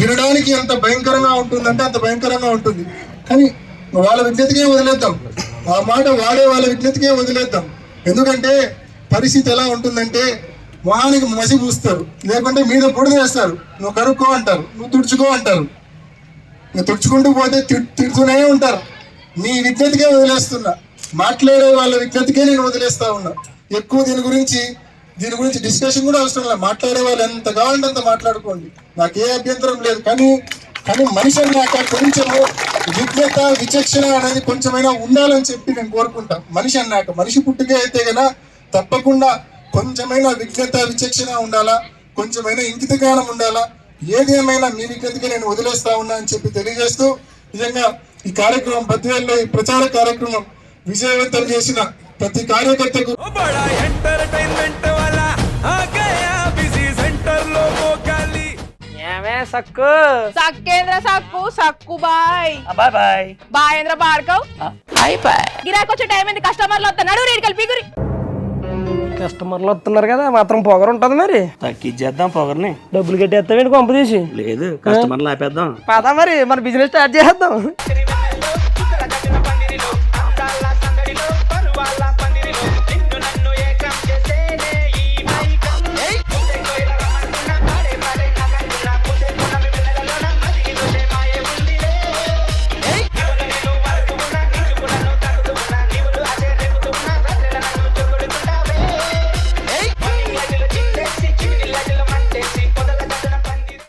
వినడానికి ఎంత భయంకరంగా ఉంటుందంటే అంత భయంకరంగా ఉంటుంది. కానీ వాళ్ళ విజ్ఞతకే వదిలేద్దాం, ఆ మాట వాడే వాళ్ళ విజ్ఞతకే వదిలేద్దాం. ఎందుకంటే పరిస్థితి ఎలా ఉంటుందంటే మొహానికి మసి పూస్తారు, లేకుంటే మీద బుడిద వేస్తారు. నువ్వు కరుక్కో అంటారు, నువ్వు తుడుచుకో అంటారు. నువ్వు తుడుచుకుంటూ పోతే తిడుతూనే ఉంటారు. నీ విజ్ఞతకే వదిలేస్తున్నా, మాట్లాడే వాళ్ళ విజ్ఞతకే నేను వదిలేస్తా ఉన్నా. ఎక్కువ దీని గురించి డిస్కషన్ కూడా అవసరం లేదు. మాట్లాడే వాళ్ళు ఎంత కావాలంటే అంత మాట్లాడుకోండి, నాకే అభ్యంతరం లేదు. కానీ మనిషి అన్నాక కొంచెము విజ్ఞత విచక్షణ అనేది కొంచెమైనా ఉండాలని చెప్పి నేను కోరుకుంటా. మనిషి అన్నాక మనిషి పుట్టుకే అయితే గన తప్పకుండా కొంచెమైనా విజ్ఞత విచక్షణ ఉండాలా, కొంచెమైనా ఇంకిత జ్ఞానం ఉండాలా. ఏదేమైనా మీ విజ్ఞతకే నేను వదిలేస్తా ఉన్నా అని చెప్పి తెలియజేస్తూ, నిజంగా ఈ కార్యక్రమం బద్వేల్లో ఈ ప్రచార కార్యక్రమం విజయవంతం చేసిన ప్రతి కార్యకర్తకు సక్కు సక్కేంద్ర సక్కు సక్కు బాయ్ బాయ్ బాయ్ బాయేంద్ర భార్గవ్ హాయ్ బాయ్. గిరాకి వచ్చే టైం ఏంది, కస్టమర్లు వస్తున్నాడు, రేడికి కలిపి గురి. కస్టమర్లు వస్తున్నారు కదా, మాత్రం పొగరు ఉంటది. మరి తగ్గించేద్దాం పొగర్ని. డబ్బులు కట్టేస్తామేంటి కొంప తీసి? లేదు, కస్టమర్లు ఆపేద్దాం. పదా మరి మన బిజినెస్ స్టార్ట్ చేద్దాం.